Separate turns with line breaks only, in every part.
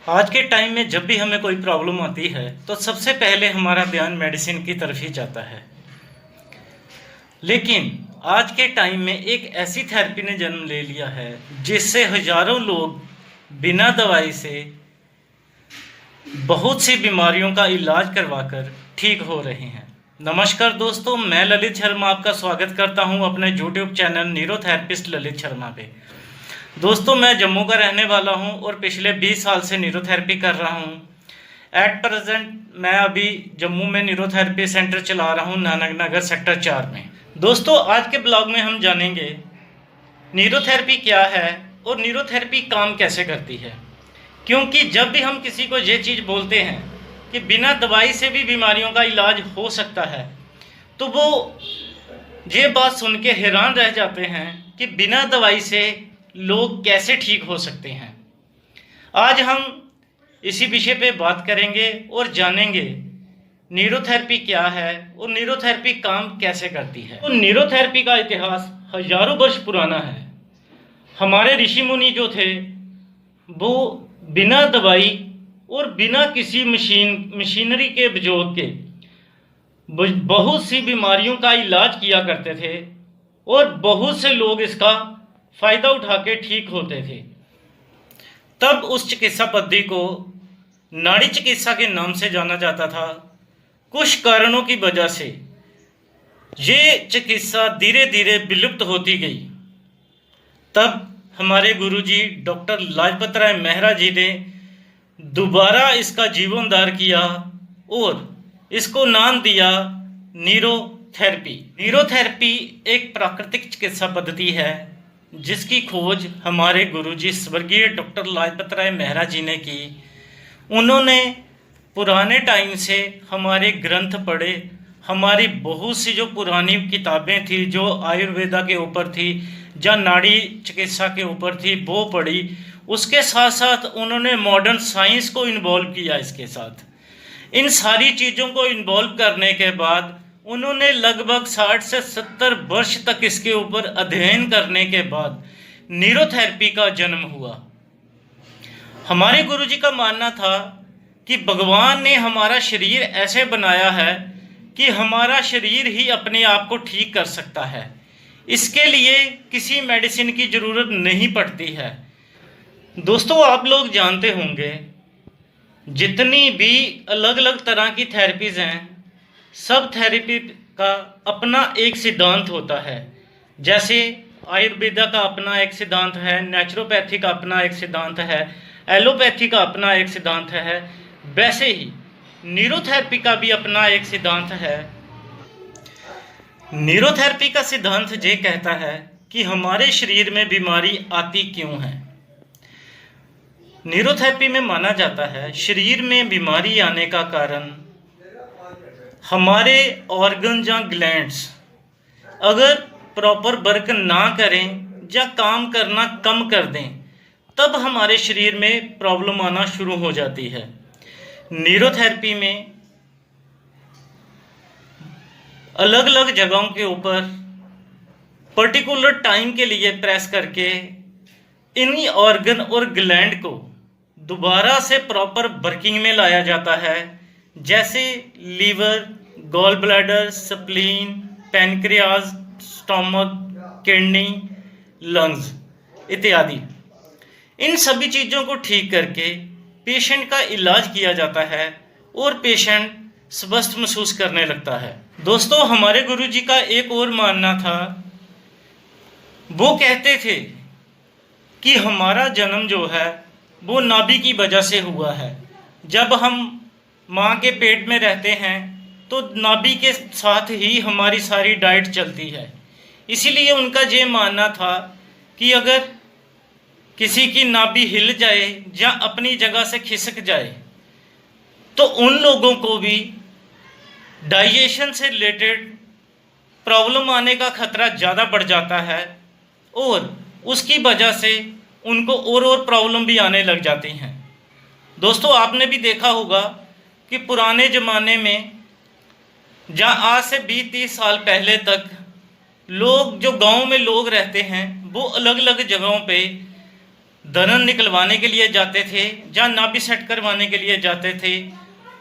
आज के टाइम में जब भी हमें कोई प्रॉब्लम आती है तो सबसे पहले हमारा ध्यान मेडिसिन की तरफ ही जाता है। लेकिन आज के टाइम में एक ऐसी थेरेपी ने जन्म ले लिया है जिससे हजारों लोग बिना दवाई से बहुत सी बीमारियों का इलाज करवाकर ठीक हो रहे हैं। नमस्कार दोस्तों, मैं ललित शर्मा आपका स्वागत करता हूं अपने YouTube channel neurotherapist Lalit Sharma पे। दोस्तों, मैं जम्मू का रहने वाला हूं और पिछले 20 साल से न्यूरोथेरेपी कर रहा हूं। एट प्रेजेंट मैं अभी जम्मू में न्यूरोथेरेपी सेंटर चला रहा हूं, नानक नगर सेक्टर 4 में। दोस्तों, आज के ब्लॉग में हम जानेंगे न्यूरोथेरेपी क्या है और न्यूरोथेरेपी काम कैसे करती है। क्योंकि जब भी हम किसी को ये चीज़ बोलते हैं कि बिना दवाई से भी बीमारियों का इलाज हो सकता है, तो वो ये बात सुन के हैरान रह जाते हैं कि बिना दवाई से लोग कैसे ठीक हो सकते हैं। आज हम इसी विषय पे बात करेंगे और जानेंगे न्यूरोथेरेपी क्या है और न्यूरोथेरेपी काम कैसे करती है। तो न्यूरोथेरेपी का इतिहास हजारों वर्ष पुराना है। हमारे ऋषि मुनि जो थे वो बिना दवाई और बिना किसी मशीनरी के प्रयोग के बहुत सी बीमारियों का इलाज किया करते थे और बहुत से लोग इसका फायदा उठा के ठीक होते थे। तब उस चिकित्सा पद्धति को नाड़ी चिकित्सा के नाम से जाना जाता था। कुछ कारणों की वजह से ये चिकित्सा धीरे धीरे विलुप्त होती गई। तब हमारे गुरुजी डॉक्टर लाजपत राय मेहरा जी ने दोबारा इसका जीवनोद्धार किया और इसको नाम दिया न्यूरोथेरेपी। न्यूरोथेरेपी एक प्राकृतिक चिकित्सा पद्धति है जिसकी खोज हमारे गुरुजी स्वर्गीय डॉक्टर लाजपत राय मेहरा जी ने की। उन्होंने पुराने टाइम से हमारे ग्रंथ पढ़े, हमारी बहुत सी जो पुरानी किताबें थी जो आयुर्वेदा के ऊपर थी या नाड़ी चिकित्सा के ऊपर थी वो पढ़ी। उसके साथ साथ उन्होंने मॉडर्न साइंस को इन्वॉल्व किया इसके साथ। इन सारी चीज़ों को इन्वॉल्व करने के बाद उन्होंने लगभग 60 से 70 वर्ष तक इसके ऊपर अध्ययन करने के बाद न्यूरोथेरेपी का जन्म हुआ। हमारे गुरुजी का मानना था कि भगवान ने हमारा शरीर ऐसे बनाया है कि हमारा शरीर ही अपने आप को ठीक कर सकता है। इसके लिए किसी मेडिसिन की ज़रूरत नहीं पड़ती है। दोस्तों, आप लोग जानते होंगे जितनी भी अलग अलग तरह की थेरेपीज़ हैं, सब थेरेपी का अपना एक सिद्धांत होता है। जैसे आयुर्वेदा का अपना एक सिद्धांत है, नेचुरोपैथी का अपना एक सिद्धांत है, एलोपैथी का अपना एक सिद्धांत है, वैसे ही न्यूरोथेरेपी का भी अपना एक सिद्धांत है। न्यूरोथेरेपी का सिद्धांत ये कहता है कि हमारे शरीर में बीमारी आती क्यों है। न्यूरोथेरेपी में माना जाता है शरीर में बीमारी आने का कारण हमारे ऑर्गन या ग्लैंड्स अगर प्रॉपर वर्क ना करें या काम करना कम कर दें, तब हमारे शरीर में प्रॉब्लम आना शुरू हो जाती है। न्यूरोथेरेपी में अलग अलग जगहों के ऊपर पर्टिकुलर टाइम के लिए प्रेस करके इन्हीं ऑर्गन और ग्लैंड को दोबारा से प्रॉपर वर्किंग में लाया जाता है। जैसे liver, gall bladder, spleen, pancreas, stomach, kidney, lungs इत्यादि। इन सभी चीज़ों को ठीक करके पेशेंट का इलाज किया जाता है और पेशेंट स्वस्थ महसूस करने लगता है। दोस्तों, हमारे गुरुजी का एक और मानना था। वो कहते थे कि हमारा जन्म जो है वो नाभि की वजह से हुआ है। जब हम माँ के पेट में रहते हैं तो नाभि के साथ ही हमारी सारी डाइट चलती है। इसीलिए उनका ये मानना था कि अगर किसी की नाभि हिल जाए या अपनी जगह से खिसक जाए तो उन लोगों को भी डाइजेशन से रिलेटेड प्रॉब्लम आने का खतरा ज़्यादा बढ़ जाता है और उसकी वजह से उनको और प्रॉब्लम भी आने लग जाती हैं। दोस्तों, आपने भी देखा होगा कि पुराने ज़माने में जहाँ आज से 20-30 साल पहले तक लोग जो गांव में लोग रहते हैं वो अलग अलग जगहों पे दरन निकलवाने के लिए जाते थे या नाभि सेट करवाने के लिए जाते थे।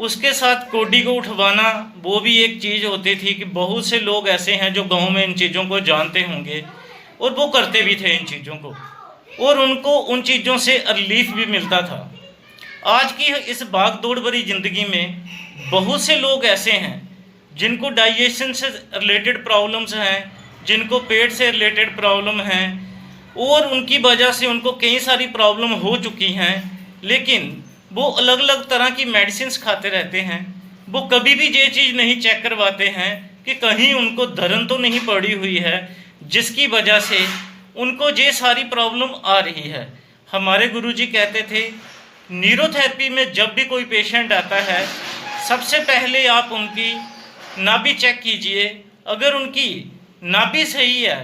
उसके साथ कोडी को उठवाना वो भी एक चीज़ होती थी कि बहुत से लोग ऐसे हैं जो गांव में इन चीज़ों को जानते होंगे और वो करते भी थे इन चीज़ों को, और उनको उन चीज़ों से रिलीफ भी मिलता था। आज की इस भाग दौड़ भरी ज़िंदगी में बहुत से लोग ऐसे हैं जिनको डाइजेशन से रिलेटेड प्रॉब्लम्स हैं, जिनको पेट से रिलेटेड प्रॉब्लम हैं, और उनकी वजह से उनको कई सारी प्रॉब्लम हो चुकी हैं, लेकिन वो अलग अलग तरह की मेडिसिन्स खाते रहते हैं। वो कभी भी ये चीज़ नहीं चेक करवाते हैं कि कहीं उनको धरन तो नहीं पड़ी हुई है जिसकी वजह से उनको ये सारी प्रॉब्लम आ रही है। हमारे गुरुजी कहते थे न्यूरोथेरेपी में जब भी कोई पेशेंट आता है सबसे पहले आप उनकी नाभि चेक कीजिए। अगर उनकी नाभि सही है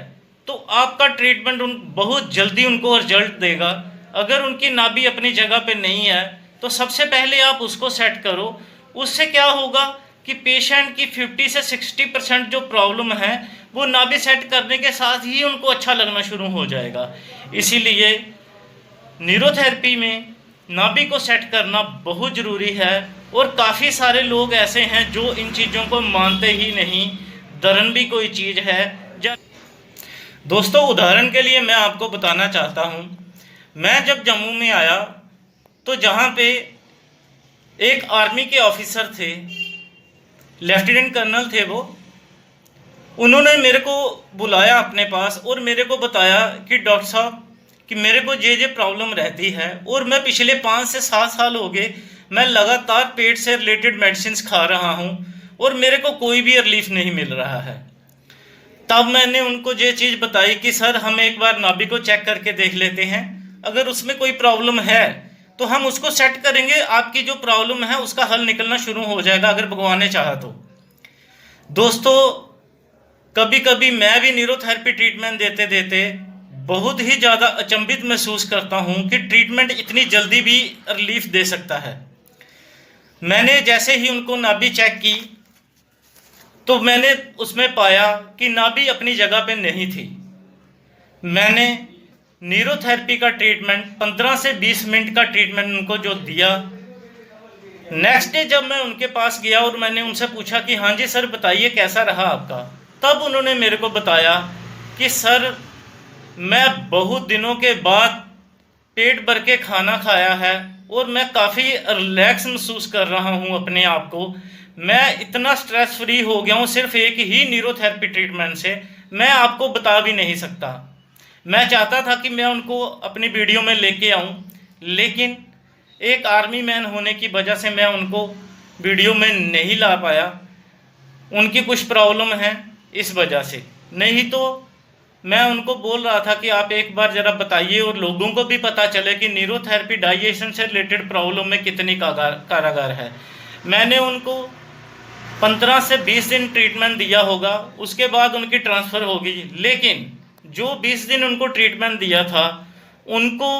तो आपका ट्रीटमेंट बहुत जल्दी उनको रिजल्ट देगा। अगर उनकी नाभि अपनी जगह पे नहीं है तो सबसे पहले आप उसको सेट करो। उससे क्या होगा कि पेशेंट की 50 से 60% जो प्रॉब्लम है वो नाभि सेट करने के साथ ही उनको अच्छा लगना शुरू हो जाएगा। इसीलिए न्यूरोथेरेपी में नाभि को सेट करना बहुत ज़रूरी है, और काफ़ी सारे लोग ऐसे हैं जो इन चीज़ों को मानते ही नहीं। दरन भी कोई चीज़ है। दोस्तों उदाहरण के लिए मैं आपको बताना चाहता हूँ, मैं जब जम्मू में आया तो जहाँ पे एक आर्मी के ऑफिसर थे, लेफ्टिनेंट कर्नल थे वो, उन्होंने मेरे को बुलाया अपने पास और मेरे को बताया कि डॉक्टर साहब कि मेरे को ये प्रॉब्लम रहती है और मैं पिछले 5 से 7 साल हो गए मैं लगातार पेट से रिलेटेड मेडिसिन खा रहा हूँ और मेरे को कोई भी रिलीफ नहीं मिल रहा है। तब मैंने उनको ये चीज़ बताई कि सर हम एक बार नाभि को चेक करके देख लेते हैं, अगर उसमें कोई प्रॉब्लम है तो हम उसको सेट करेंगे, आपकी जो प्रॉब्लम है उसका हल निकलना शुरू हो जाएगा अगर भगवान ने चाहा तो। दोस्तों कभी कभी मैं भी न्यूरोथेरेपी ट्रीटमेंट देते देते बहुत ही ज़्यादा अचंभित महसूस करता हूँ कि ट्रीटमेंट इतनी जल्दी भी रिलीफ दे सकता है। मैंने जैसे ही उनको नाभि चेक की तो मैंने उसमें पाया कि नाभि अपनी जगह पे नहीं थी। मैंने न्यूरोथेरेपी का ट्रीटमेंट 15 से 20 मिनट का ट्रीटमेंट उनको जो दिया, नेक्स्ट डे जब मैं उनके पास गया और मैंने उनसे पूछा कि हाँ जी सर बताइए कैसा रहा आपका, तब उन्होंने मेरे को बताया कि सर मैं बहुत दिनों के बाद पेट भर के खाना खाया है और मैं काफ़ी रिलैक्स महसूस कर रहा हूँ अपने आप को। मैं इतना स्ट्रेस फ्री हो गया हूँ सिर्फ एक ही न्यूरोथेरेपी ट्रीटमेंट से, मैं आपको बता भी नहीं सकता। मैं चाहता था कि मैं उनको अपनी वीडियो में लेके आऊँ, लेकिन एक आर्मी मैन होने की वजह से मैं उनको वीडियो में नहीं ला पाया। उनकी कुछ प्रॉब्लम है इस वजह से, नहीं तो मैं उनको बोल रहा था कि आप एक बार ज़रा बताइए और लोगों को भी पता चले कि न्यूरोथेरेपी डाइजेशन से रिलेटेड प्रॉब्लम में कितनी कारागार है। मैंने उनको 15 से 20 दिन ट्रीटमेंट दिया होगा, उसके बाद उनकी ट्रांसफ़र होगी। लेकिन जो 20 दिन उनको ट्रीटमेंट दिया था, उनको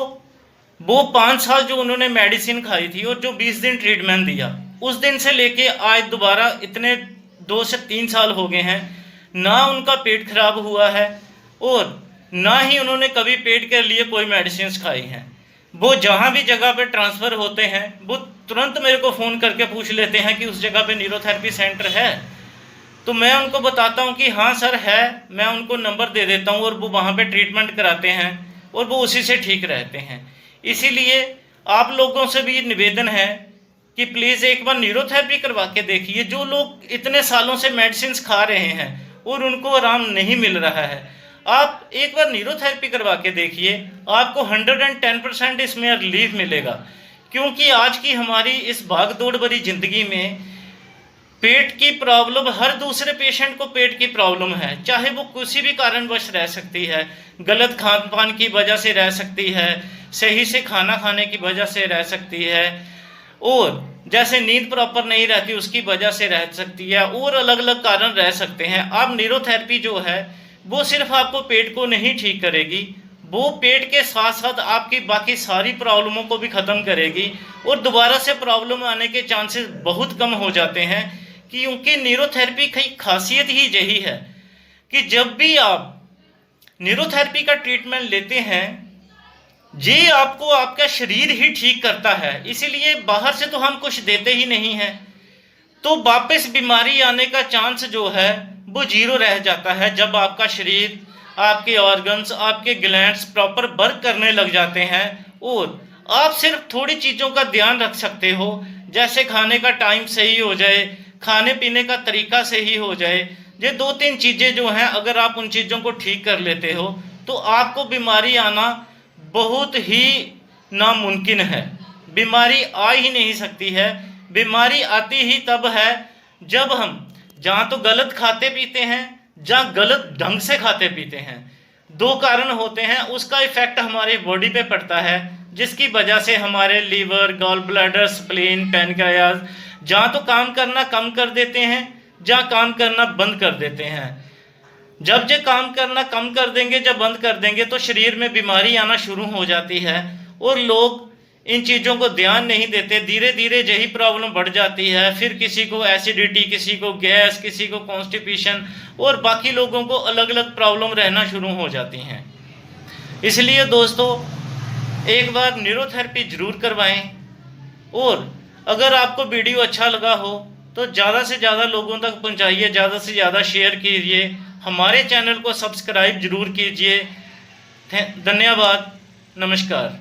वो 5 साल जो उन्होंने मेडिसिन खाई थी और जो 20 दिन ट्रीटमेंट दिया, उस दिन से लेके आज दोबारा इतने 2 से 3 साल हो गए हैं, ना उनका पेट खराब हुआ है और ना ही उन्होंने कभी पेट के लिए कोई मेडिसिन खाई हैं। वो जहाँ भी जगह पे ट्रांसफ़र होते हैं वो तुरंत मेरे को फ़ोन करके पूछ लेते हैं कि उस जगह पे न्यूरोथेरेपी सेंटर है। तो मैं उनको बताता हूँ कि हाँ सर है, मैं उनको नंबर दे देता हूँ और वो वहाँ पे ट्रीटमेंट कराते हैं और वो उसी से ठीक रहते हैं। इसीलिए आप लोगों से भी निवेदन है कि प्लीज़ एक बार न्यूरोथेरेपी करवा के देखिए। जो लोग इतने सालों से मेडिसिन खा रहे हैं और उनको आराम नहीं मिल रहा है, आप एक बार न्यूरोथेरेपी करवा के देखिए, आपको 110% इसमें रिलीफ मिलेगा। क्योंकि आज की हमारी इस भाग दौड़ भरी ज़िंदगी में पेट की प्रॉब्लम, हर दूसरे पेशेंट को पेट की प्रॉब्लम है, चाहे वो किसी भी कारणवश रह सकती है, गलत खान पान की वजह से रह सकती है, सही से खाना खाने की वजह से रह सकती है, और जैसे नींद प्रॉपर नहीं रहती उसकी वजह से रह सकती है, और अलग अलग कारण रह सकते हैं। अब न्यूरोथेरेपी जो है वो सिर्फ आपको पेट को नहीं ठीक करेगी, वो पेट के साथ साथ आपकी बाकी सारी प्रॉब्लमों को भी ख़त्म करेगी और दोबारा से प्रॉब्लम आने के चांसेस बहुत कम हो जाते हैं। क्योंकि न्यूरोथेरेपी की खासियत ही यही है कि जब भी आप न्यूरोथेरेपी का ट्रीटमेंट लेते हैं जी आपको आपका शरीर ही ठीक करता है, इसीलिए बाहर से तो हम कुछ देते ही नहीं हैं, तो वापस बीमारी आने का चांस जो है वो जीरो रह जाता है जब आपका शरीर, आपके ऑर्गन्स, आपके ग्लैंड्स प्रॉपर वर्क करने लग जाते हैं। और आप सिर्फ थोड़ी चीज़ों का ध्यान रख सकते हो, जैसे खाने का टाइम सही हो जाए, खाने पीने का तरीका सही हो जाए। ये 2-3 चीज़ें जो हैं अगर आप उन चीज़ों को ठीक कर लेते हो तो आपको बीमारी आना बहुत ही नामुमकिन है। बीमारी आ ही नहीं सकती है। बीमारी आती ही तब है जब हम जहाँ तो गलत खाते पीते हैं, जहाँ गलत ढंग से खाते पीते हैं। 2 कारण होते हैं, उसका इफेक्ट हमारी बॉडी पे पड़ता है, जिसकी वजह से हमारे liver, gall bladder, spleen, pancreas जहाँ तो काम करना कम कर देते हैं, जहाँ काम करना बंद कर देते हैं। जब ये काम करना कम कर देंगे, जब बंद कर देंगे, तो शरीर में बीमारी आना शुरू हो जाती है और लोग इन चीज़ों को ध्यान नहीं देते। धीरे धीरे यही प्रॉब्लम बढ़ जाती है। फिर किसी को एसिडिटी, किसी को गैस, किसी को कॉन्स्टिपेशन और बाकी लोगों को अलग अलग प्रॉब्लम रहना शुरू हो जाती हैं। इसलिए दोस्तों एक बार न्यूरोथेरेपी जरूर करवाएं। और अगर आपको वीडियो अच्छा लगा हो तो ज़्यादा से ज़्यादा लोगों तक पहुंचाइए, ज़्यादा से ज़्यादा शेयर कीजिए, हमारे चैनल को सब्सक्राइब जरूर कीजिए। धन्यवाद, नमस्कार।